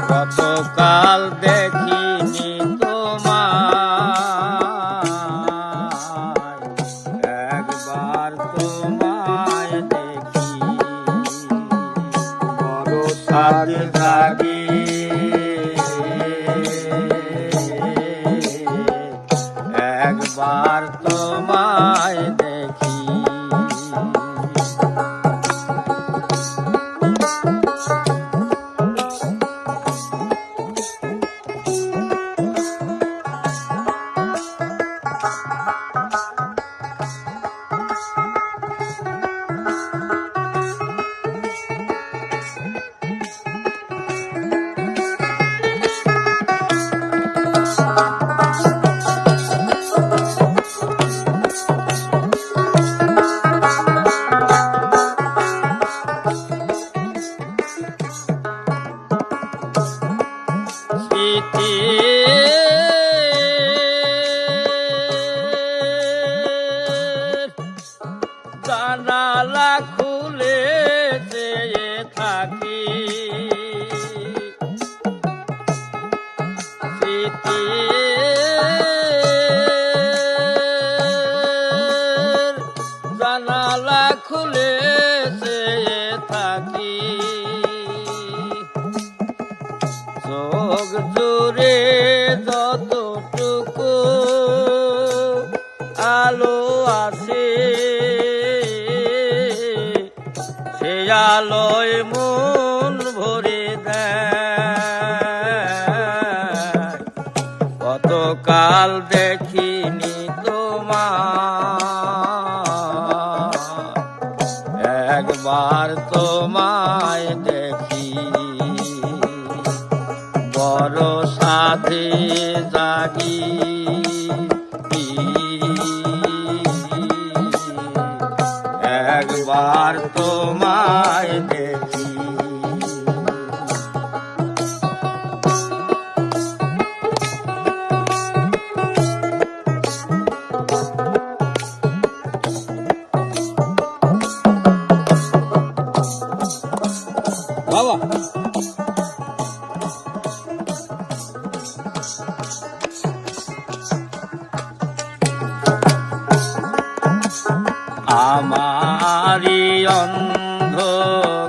কতকাল দেখিনি তোমায়, একবার তোমায় দেখি বড় সাজ জাগি। একবার তোমায় দেখি জানালা খুলে চেয়ে থাকি, জানালা খুলে চেয়ে থাকি, চোখ জুড়ে যতটুকু আলো আছে, সে আলোয় মন ভরে দেয়। কতকাল দেখিনি তোমায়, একবার তোমায় দেখি বড় সাধে জাগি। একবার তোমায় দেখি বাবা। আমারি অন্ধকারি